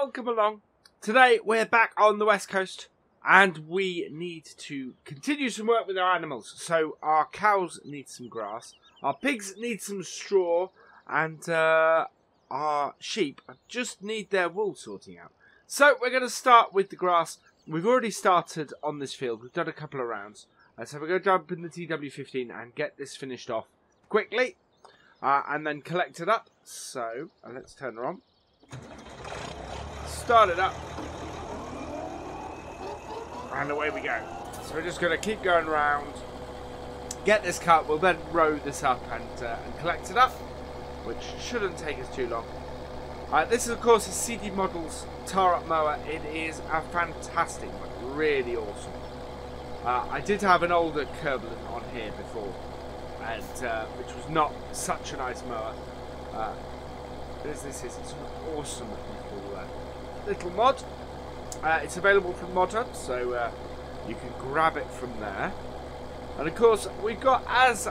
welcome along. Today we're back on the west coast and we need to continue some work with our animals. So our cows need some grass, our pigs need some straw, and our sheep just need their wool sorting out. So we're going to start with the grass. We've already started on this field, we've done a couple of rounds. So we're going to jump in the TW15 and get this finished off quickly. And then collect it up. So let's turn her on. Start it up. And away we go. So we're just going to keep going around. Get this cut. We'll then row this up and collect it up. Which shouldn't take us too long. This is of course a CD Models tar-up mower. It is a fantastic one. Really awesome. I did have an older Kerblin on here before. And which was not such a nice mower. This is it's an awesome little mod. It's available from Mod Hub, so you can grab it from there. And of course, we've got as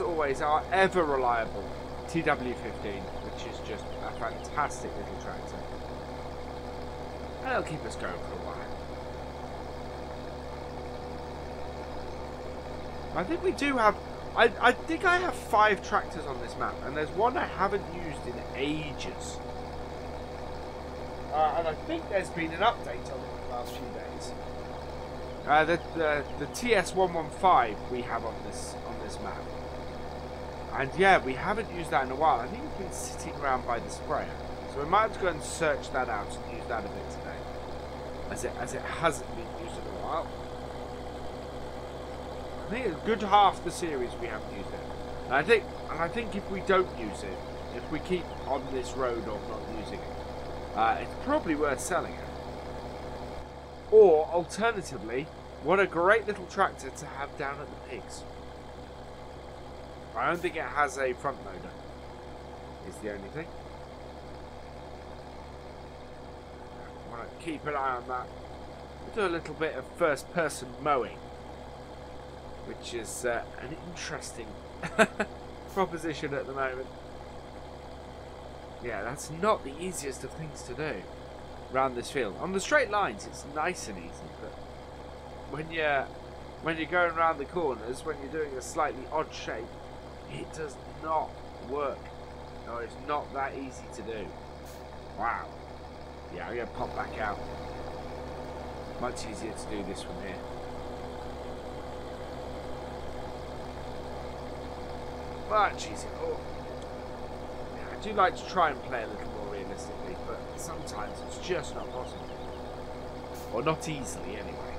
always our ever reliable TW15, which is just a fantastic little tractor. And it'll keep us going for a while. I think we do have. I think I have 5 tractors on this map, and there's one I haven't used in ages. And I think there's been an update on it in the last few days. The TS115 we have on this map, and yeah, we haven't used that in a while. I think it's been sitting around by the sprayer, so we might have to go and search that out and use that a bit today, as it hasn't been used in a while. I think a good half the series we haven't used it. And I think if we don't use it, if we keep on this road of not using it, it's probably worth selling it. Or alternatively, what a great little tractor to have down at the pigs. I don't think it has a front loader. Is the only thing. I want to keep an eye on that. We'll do a little bit of first person mowing, which is an interesting proposition at the moment. Yeah, that's not the easiest of things to do around this field. On the straight lines, it's nice and easy, but when you're going around the corners, when you're doing a slightly odd shape, it does not work. No, it's not that easy to do. Wow. Yeah, I'm going to pop back out. Much easier to do this from here. Much easier. Oh. Yeah, I do like to try and play a little more realistically, but sometimes it's just not possible. Or not easily, anyway.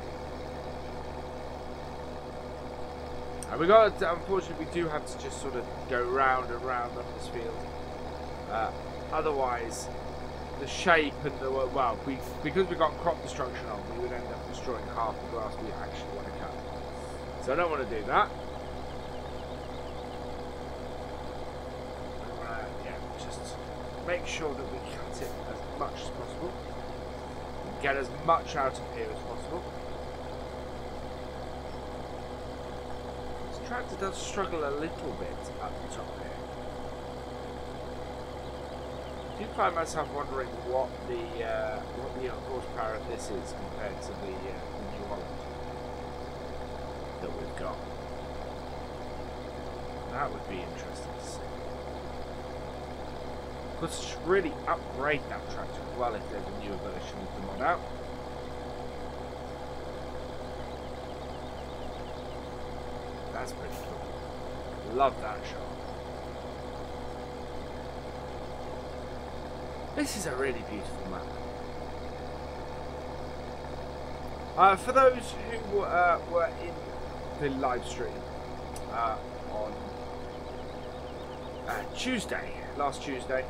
And we got, unfortunately, we do have to just sort of go round and round on this field. Otherwise, the shape and the, well, because we've got crop destruction on, we would end up destroying half the grass we actually want to cut. So I don't want to do that. Make sure that we cut it as much as possible and get as much out of here as possible. This tractor does struggle a little bit at the top here. I do find myself wondering what the horsepower of this is compared to the New Holland that we've got. That would be interesting to see. Let's really upgrade that tractor as well if there's a newer version of the mod out. That's pretty cool. Love that shot. This is a really beautiful map. For those who were in the live stream on last Tuesday,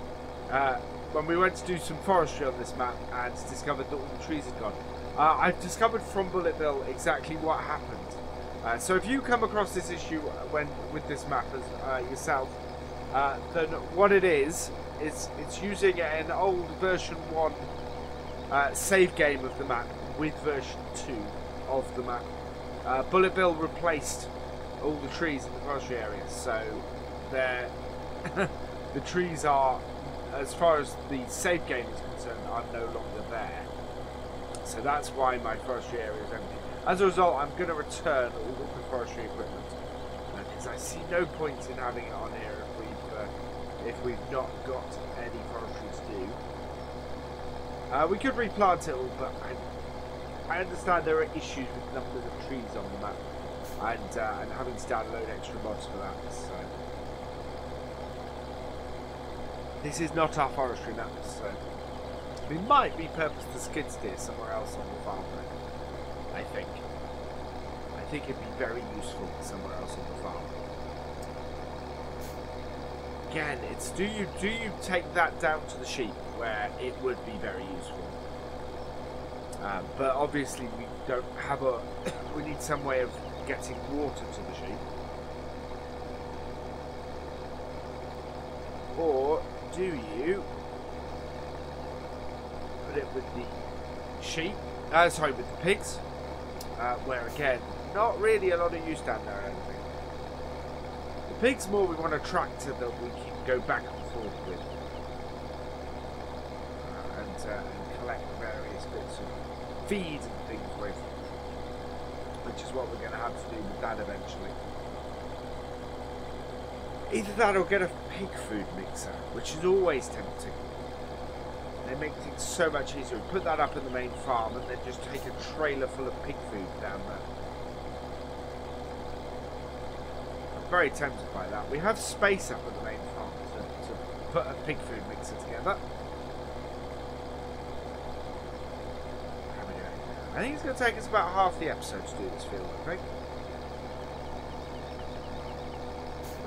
when we went to do some forestry on this map and discovered that all the trees had gone. I've discovered from Bullet Bill exactly what happened. So if you come across this issue with this map as yourself, then what it is it's using an old version 1 save game of the map with version 2 of the map. Bullet Bill replaced all the trees in the forestry area, so the trees are as far as the save game is concerned, I'm no longer there. So that's why my forestry area is empty. As a result, I'm going to return all of the forestry equipment because I see no point in having it on here if we've not got any forestry to do. We could replant it all, but I understand there are issues with numbers of trees on the map and having to download extra mods for that. So this is not our forestry map, so it might be purpose to skid steer somewhere else on the farm. I think it'd be very useful somewhere else on the farm. Again, it's do you take that down to the sheep where it would be very useful. But obviously we don't have we need some way of getting water to the sheep. Or do you put it with the sheep, sorry, with the pigs, where again, not really a lot of use down there, I don't think. The pigs more we want a tractor that we can go back and forth with. And collect various bits of feed and things with, which is what we're going to have to do with that eventually. Either that or get a pig food mixer, which is always tempting. They make things so much easier. We put that up in the main farm and then just take a trailer full of pig food down there. I'm very tempted by that. We have space up at the main farm to put a pig food mixer together. I think it's going to take us about half the episode to do this field, I think.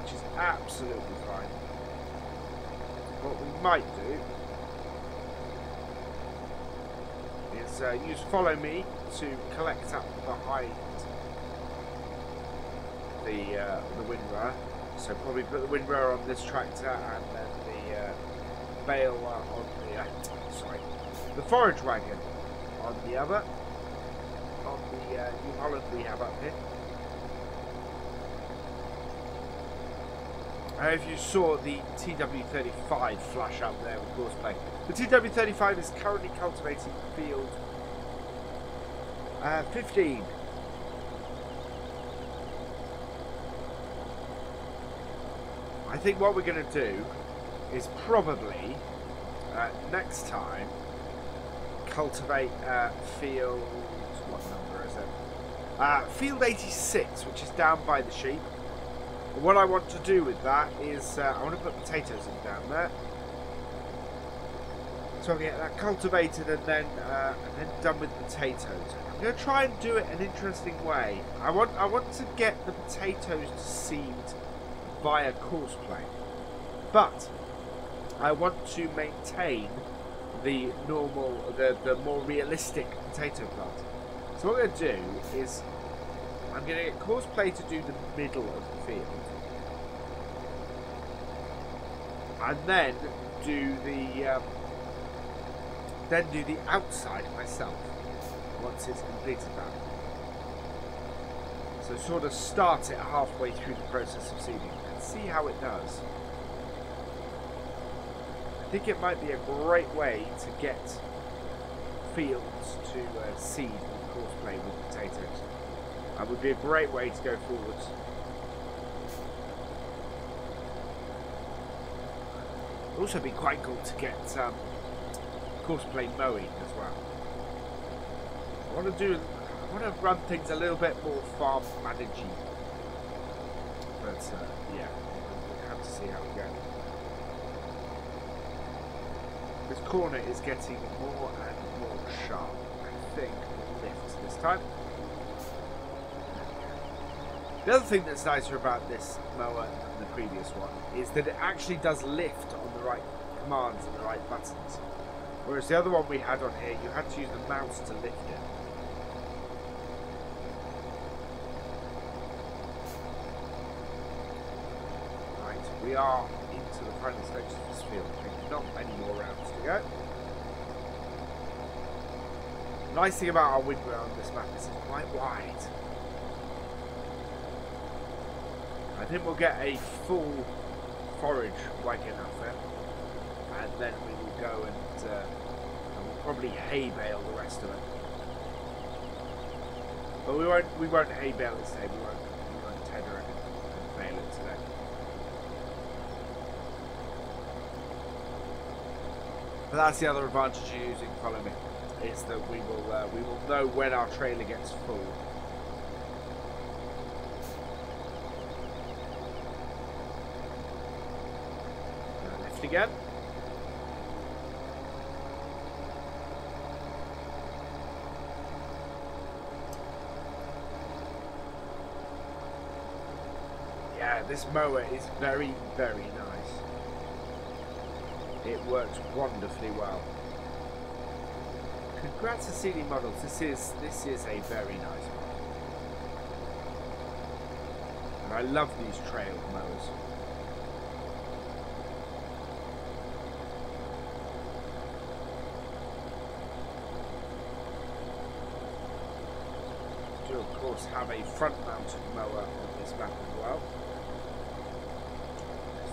Which is absolutely fine. What we might do is use follow me to collect up behind the windrower. So probably put the windrower on this tractor and then the bale on the forage wagon on the other. On the New Holland we have up here. I don't know if you saw the TW35 flash up there with Courseplay. The TW35 is currently cultivating field 15. I think what we're going to do is probably next time cultivate field. What number is it? Field 86, which is down by the sheep. And what I want to do with that is I want to put potatoes in down there, so I can get that cultivated and then done with potatoes. I'm going to try and do it an interesting way. I want to get the potatoes to seed via Courseplay, but I want to maintain the normal, the more realistic potato plant. So what I'm going to do is I'm going to get Courseplay to do the middle of the field, and then do the outside myself once it's completed that. So sort of start it halfway through the process of seeding and see how it does. I think it might be a great way to get fields to seed with Courseplay with potatoes. That would be a great way to go forwards. It would also be quite cool to get Courseplay mowing as well. I want to run things a little bit more farm managing. But yeah, we'll have to see how we go. This corner is getting more and more sharp. I think we'll lift this time. The other thing that's nicer about this mower than the previous one is that it actually does lift on the right commands and the right buttons. Whereas the other one we had on here, you had to use the mouse to lift it. Right, we are into the final stages of this field. Not many more rounds to go. The nice thing about our windrow on this map is it's quite wide. I think we'll get a full forage wagon up there. and then we will go and we'll probably hay bale the rest of it. But we won't hay bale it today. We won't tether it and bale it today. But that's the other advantage of using Follow Me, is that we will know when our trailer gets full. Lift again. Yeah, this mower is very, very nice. It works wonderfully well. Congrats to CD Models. This is a very nice one. And I love these trail mowers. We do of course have a front mounted mower on this map as well.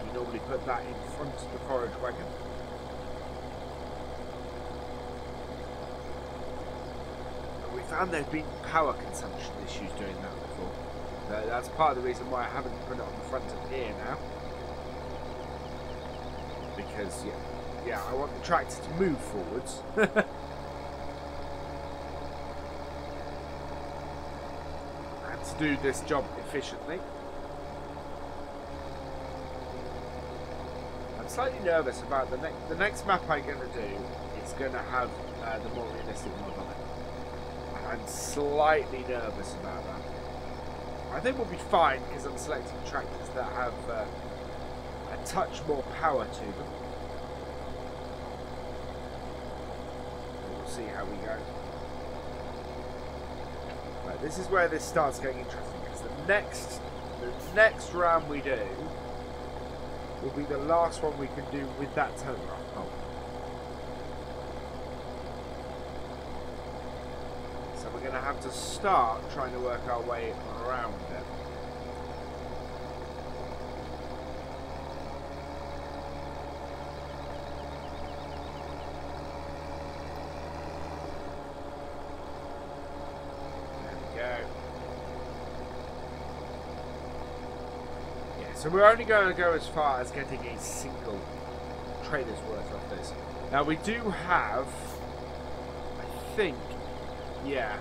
We normally put that in front of the forage wagon. And we found there have been power consumption issues doing that before. That's part of the reason why I haven't put it on the front of here now. Because, yeah, I want the tractor to move forwards. And to do this job efficiently. Slightly nervous about the next map I'm going to do. It's going to have the more realistic mod on it, and I'm slightly nervous about that. I think we'll be fine because I'm selecting tractors that have a touch more power to them. We'll see how we go. Right, this is where this starts getting interesting, because the next round we do will be the last one we can do with that telegraph pole. So we're going to have to start trying to work our way around it. So we're only going to go as far as getting a single trailer's worth of this. Now we do have, I think, yeah,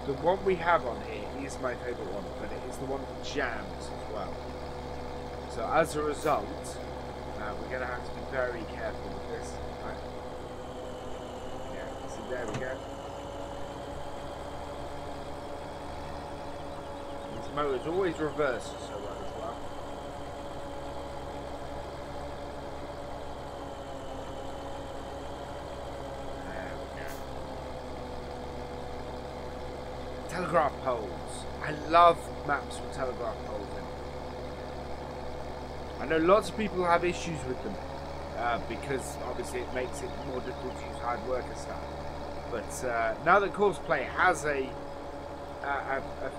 the one we have on here is my favourite one, but it is the one that jams as well. So as a result, we're going to have to be very careful with this. Right. Yeah, see, there we go. Motors always reverse so well as well. There we go. Telegraph poles. I love maps with telegraph poles in. I know lots of people have issues with them because obviously it makes it more difficult to use hard worker stuff. But now that Courseplay has a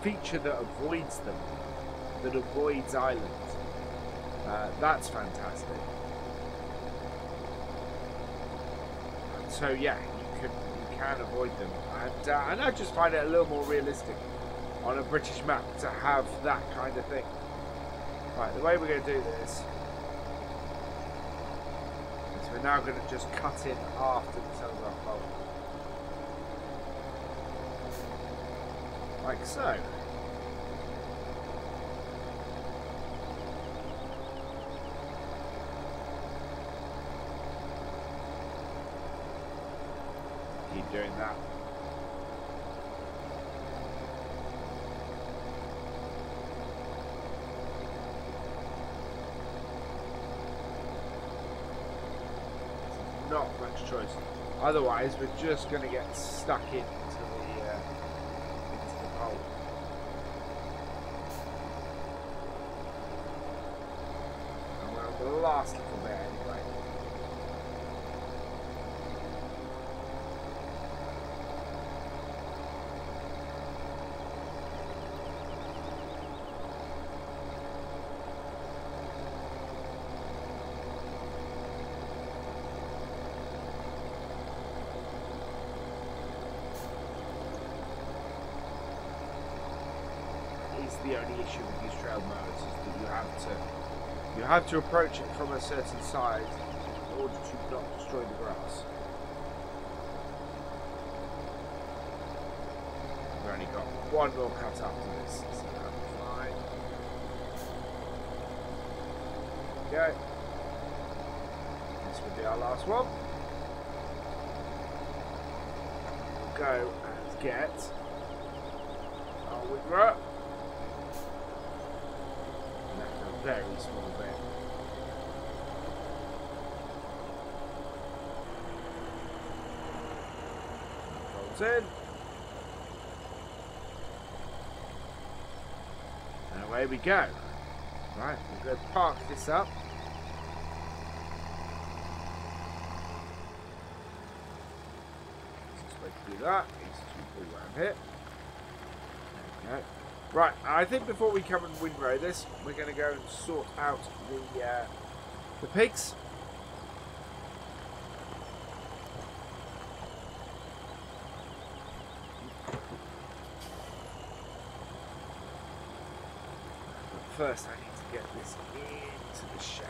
feature that avoids them, that avoids islands, that's fantastic. And so yeah, you can avoid them, and I just find it a little more realistic on a British map to have that kind of thing. Right, the way we're going to do this is we're now going to just cut in after the telegraph pole. Like so. Keep doing that. Not much choice. Otherwise, we're just going to get stuck into the hole. And we're on the last little bit anyway. is the only issue with these trail modes, is that you have to approach it from a certain side in order to not destroy the grass. We've only got one more cut after this, so that'll be fine. Okay. This will be our last one. We'll go and get our windrow. That's a very small bit. Folds in. And away we go. Right, we'll go park this up. Do that. Needs to pull around here. There we go. Right, I think before we come and windrow this, we're going to go and sort out the pigs. But first, I need to get this into the shed.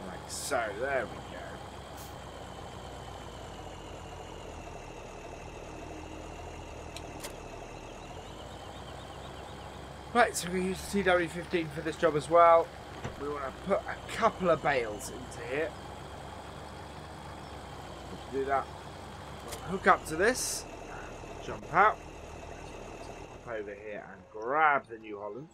Like so. There we go. Right, so we use the TW15 for this job as well. We want to put a couple of bales into here. To do that, we'll hook up to this, jump out, hop over here and grab the New Holland.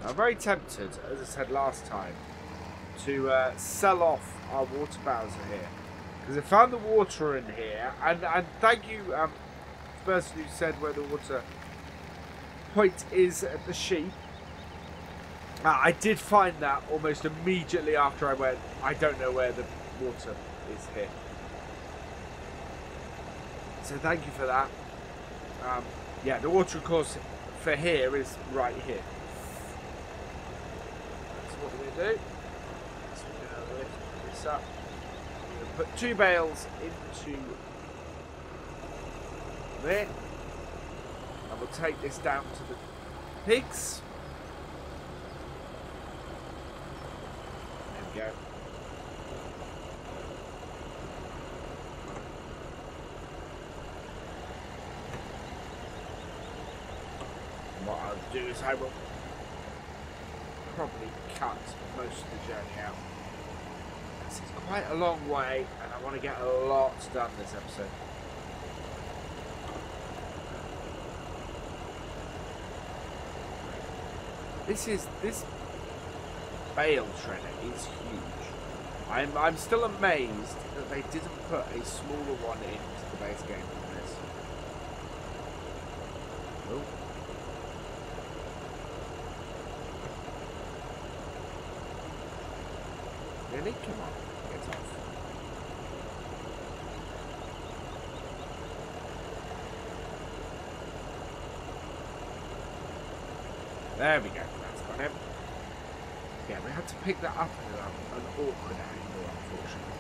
I'm very tempted, as I said last time, to sell off our water bowser here, because I found the water in here, and thank you, the person who said where the water point is at the sheep. I did find that almost immediately after I went. I don't know where the water is here, so thank you for that. Yeah, the water, of course, for here is right here. What we're going to do is we're going to lift this up. We're going to put 2 bales into there, and we'll take this down to the pigs. There we go. And what I'll do is I will probably cut most of the journey out. This is quite a long way, and I want to get a lot done this episode. This bale shredder is huge. I'm still amazed that they didn't put a smaller one into the base game than this. Oh. Really? Come on, get off. There we go, that's got him. Yeah, we had to pick that up at an awkward angle, unfortunately.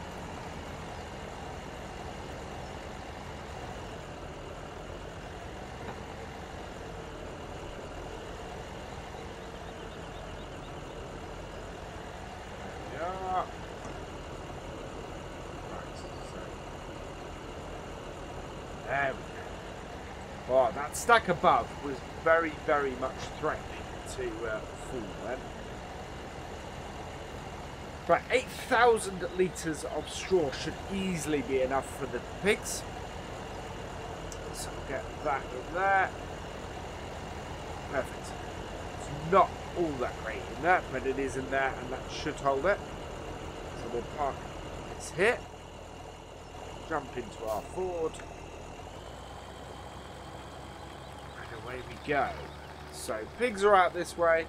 There we go. Oh, that stack above was very, very much threatening to fall then. Right, 8,000 litres of straw should easily be enough for the pigs. So we'll get that in there. Perfect. It's not all that great in that, but it is in there, and that should hold it. So we'll park this here. Jump into our Ford. And away we go. So pigs are out this way.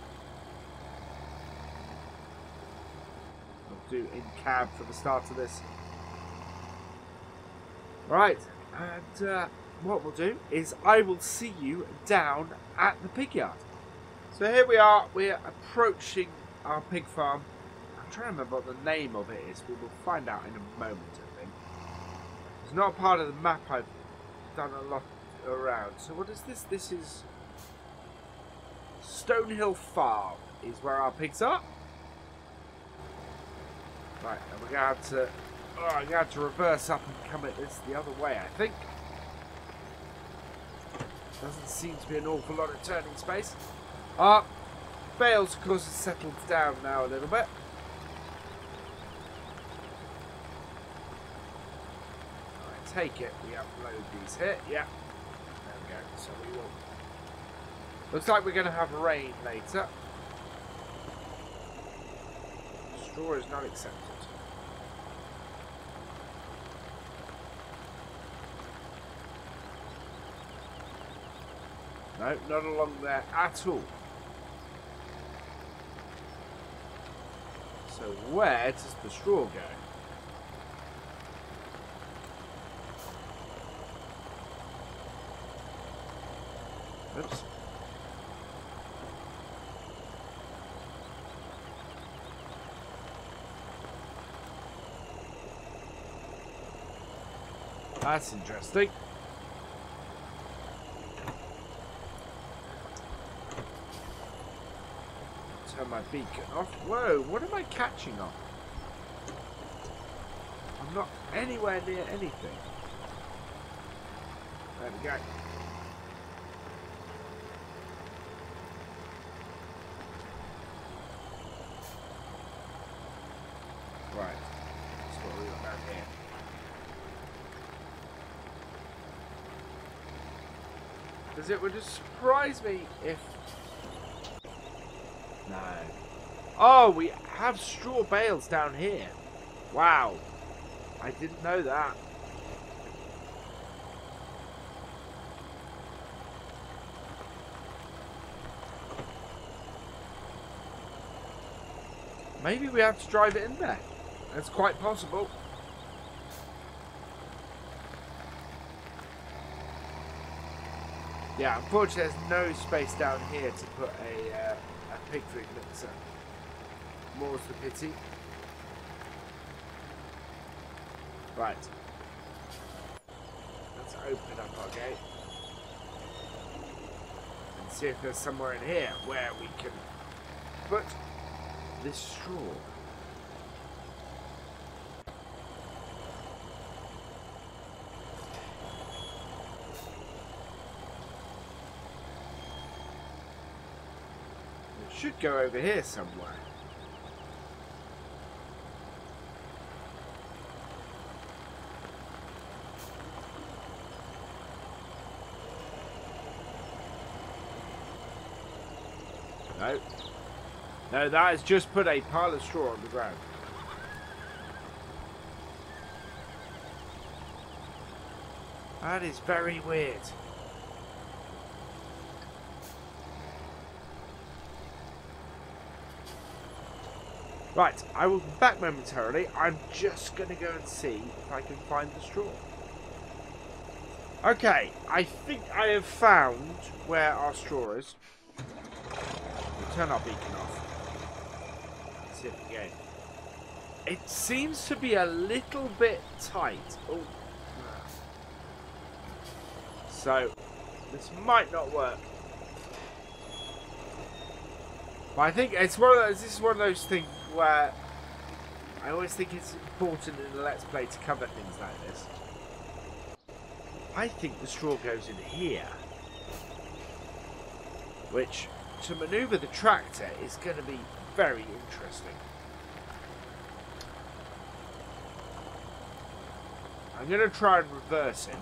We'll do in cab for the start of this. Right, and what we'll do is I will see you down at the pig yard. So here we are. We're approaching our pig farm. I'm trying to remember what the name of it is. We will find out in a moment, I think. It's not part of the map I've done a lot around. So what is this? This is Stonehill Farm is where our pigs are. Right, and we're going to have to... Oh, I'm going to have to reverse up and come at this the other way, I think. Doesn't seem to be an awful lot of turning space. Bales, of course, has settled down now a little bit. I take it we upload these here. Yeah. There we go. So we will... Looks like we're going to have rain later. Straw is not accepted. No, not along there at all. So where does the straw go? Oops. That's interesting. Turn my beacon off. Whoa, what am I catching on? I'm not anywhere near anything. There we go. Right. That's what we got down here. Because it would just surprise me if... No. Oh, we have straw bales down here. Wow. I didn't know that. Maybe we have to drive it in there. That's quite possible. Yeah, unfortunately there's no space down here to put a pig food mixer. More's the pity. Right. Let's open up our gate. And see if there's somewhere in here where we can put this straw. Should go over here somewhere. No. No, that has just put a pile of straw on the ground. That is very weird. Right, I will be back momentarily. I'm just going to go and see if I can find the straw. Okay, I think I have found where our straw is. We'll turn our beacon off. Let's see it again. It seems to be a little bit tight. Oh. So, this might not work. But I think it's one of those, this is one of those things where I always think it's important in a Let's Play to cover things like this. I think the straw goes in here, which to manoeuvre the tractor is going to be very interesting. I'm going to try and reverse him.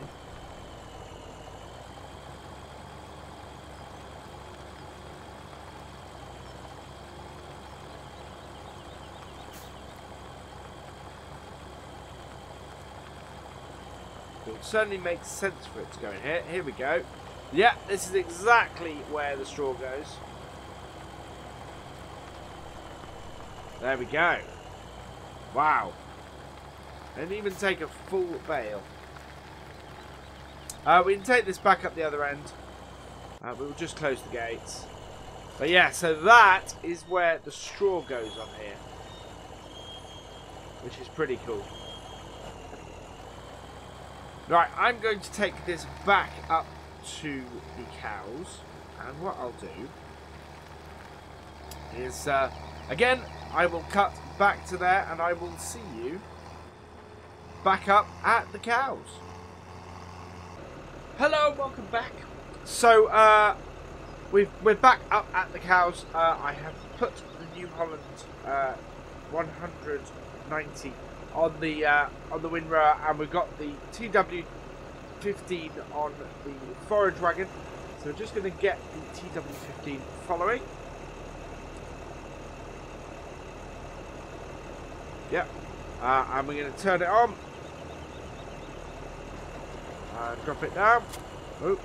It certainly makes sense for it to go in here. Here we go. Yeah, this is exactly where the straw goes. There we go. Wow. Didn't even take a full bale. We can take this back up the other end. We'll just close the gates. But yeah, so that is where the straw goes on here, which is pretty cool. Right, I'm going to take this back up to the cows, and what I'll do is, again, I will cut back to there, and I will see you back up at the cows. Hello, welcome back. So, we're back up at the cows. I have put the New Holland 190 on the windrower, and we've got the TW15 on the forage wagon. So we're just going to get the TW15 following. Yep. And we're going to turn it on. And drop it down. Oop.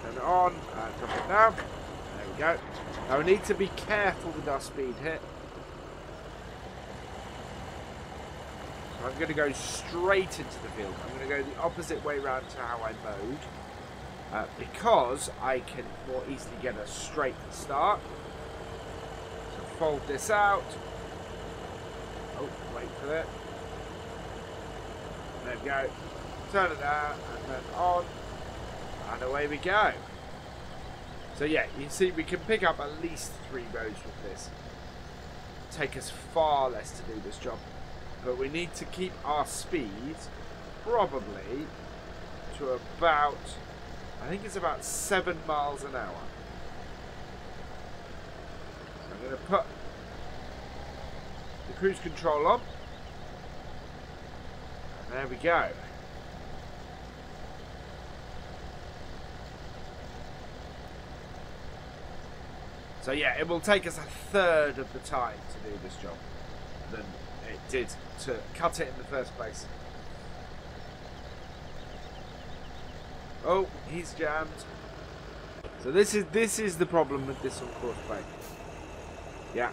Turn it on and drop it down. There we go. Now we need to be careful with our speed here. So I'm going to go straight into the field. I'm going to go the opposite way round to how I mowed. Because I can more easily get a straight start. So fold this out. Oh, wait for it. There we go. Turn it down and then on. And away we go. So yeah, you see we can pick up at least 3 rows with this. Take us far less to do this job. But we need to keep our speed probably to about, I think it's about 7 miles an hour. So I'm going to put the cruise control on. And there we go. So yeah, it will take us a third of the time to do this job than it did to cut it in the first place. Oh, he's jammed. So this is the problem with this on course play. Yeah.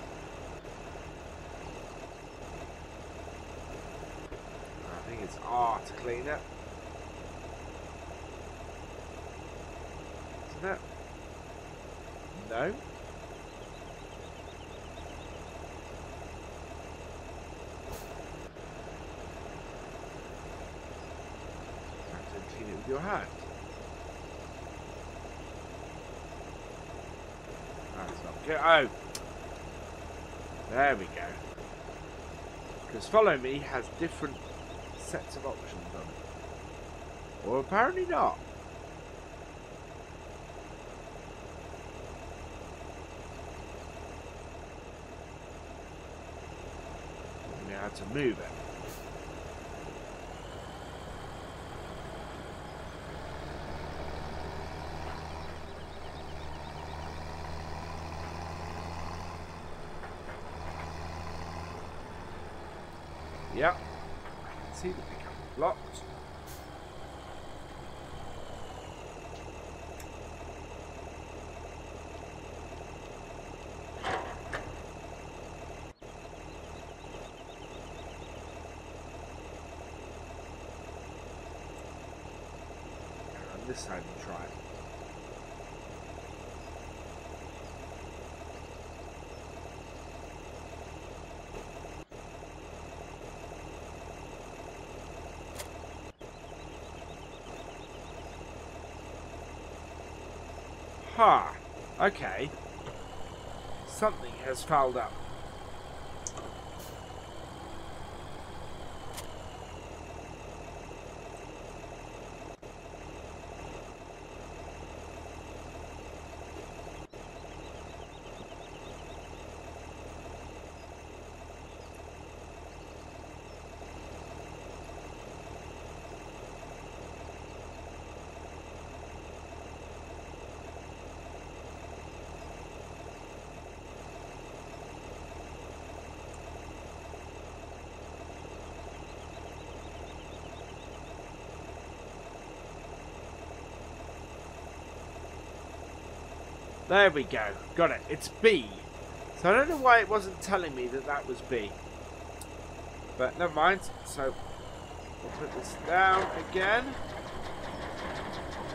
I think it's R to clean it. Isn't it? No. With your hand. That's not good. Oh, there we go. Because Follow Me has different sets of options on it, or apparently not. We had to move it. Yep, I can see the pickup locked. Go on this side and try it. Ha! Okay. Something has fouled up. There we go. Got it. It's B. So I don't know why it wasn't telling me that that was B. But never mind. So we'll put this down again.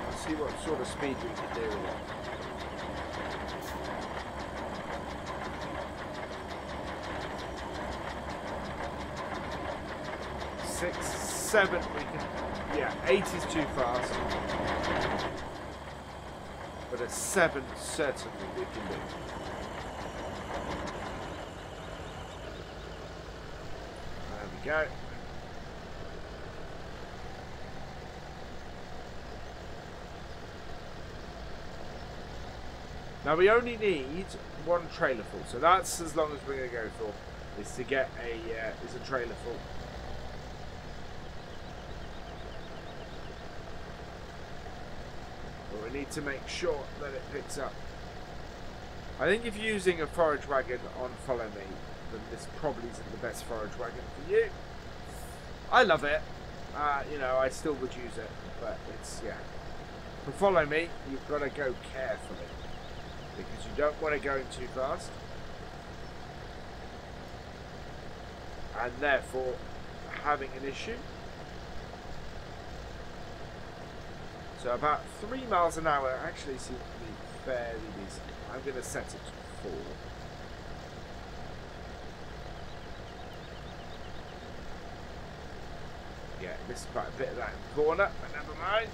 I'll see see what sort of speed we can do with it. 6, 7 we can, yeah, 8 is too fast, but a 7 certainly we can do. There we go. Now we only need 1 trailer full, so that's as long as we're going to go for, is to get a trailer full. But we need to make sure that it picks up. I think if you're using a forage wagon on Follow Me, then this probably isn't the best forage wagon for you. I love it. You know, I still would use it, but it's, yeah. For Follow Me, you've got to go carefully, because you don't want to go in too fast, and therefore having an issue. So about 3 miles an hour actually seems to be fairly decent. I'm going to set it to 4. Yeah, missed quite a bit of that in the corner, but never mind.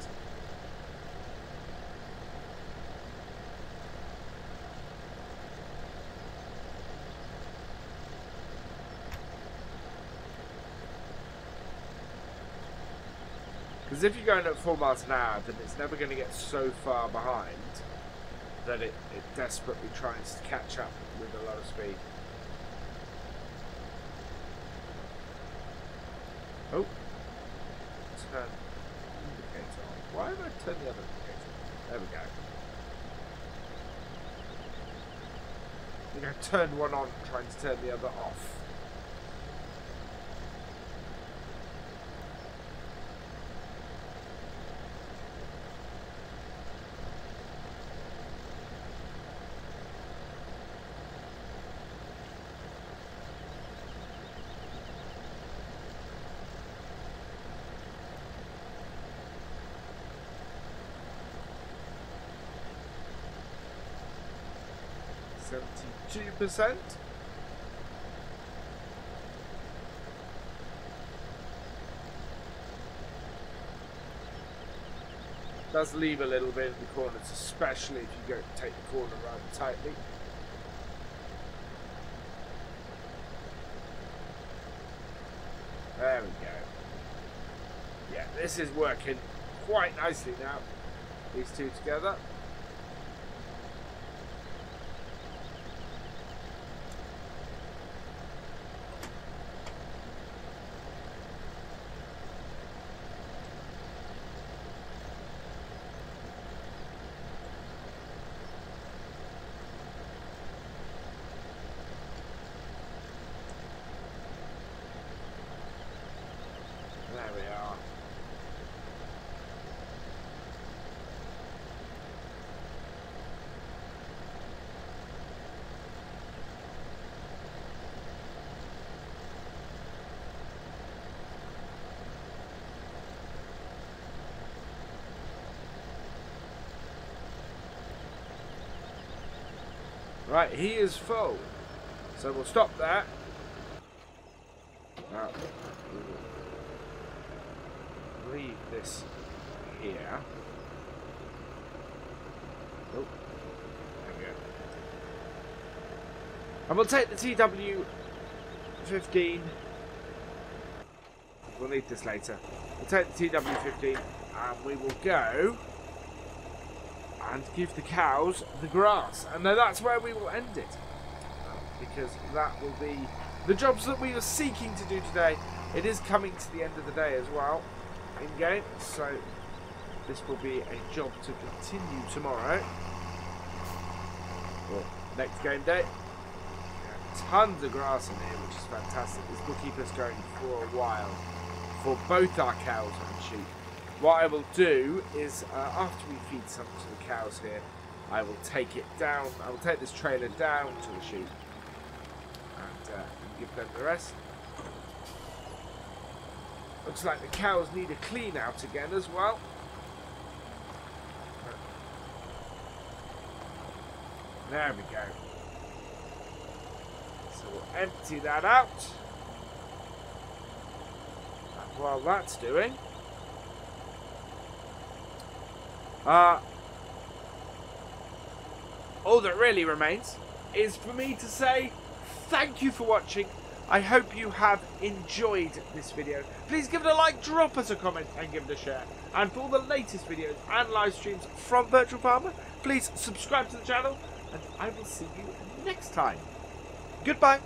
Because if you're going at 4 miles an hour, then it's never going to get so far behind that it desperately tries to catch up with a lot of speed. Oh. Turn indicator on. Why have I turned the other indicator on? There we go. I think I turned one on trying to turn the other off. %. Does leave a little bit in the corners, especially if you go take the corner rather tightly. There we go. Yeah, this is working quite nicely now. These two together. There we are. Right, he is full. So we'll stop that. Now, leave this here. Oh, there we go. And we'll take the TW15. We'll need this later. We'll take the TW15 and we will go and give the cows the grass. And now that's where we will end it. Because that will be the jobs that we were seeking to do today. It is coming to the end of the day as well. In game, so this will be a job to continue tomorrow or next game day. Tons of grass in here, which is fantastic. This will keep us going for a while for both our cows and sheep. What I will do is after we feed some to the cows here, I will take it down. I will take this trailer down to the sheep and give them the rest. Looks like the cows need a clean out again as well. There we go. So we'll empty that out. And while that's doing, all that really remains is for me to say thank you for watching. I hope you have enjoyed this video. Please give it a like, drop us a comment and give it a share. And for all the latest videos and live streams from Virtual Farmer, please subscribe to the channel and I will see you next time. Goodbye.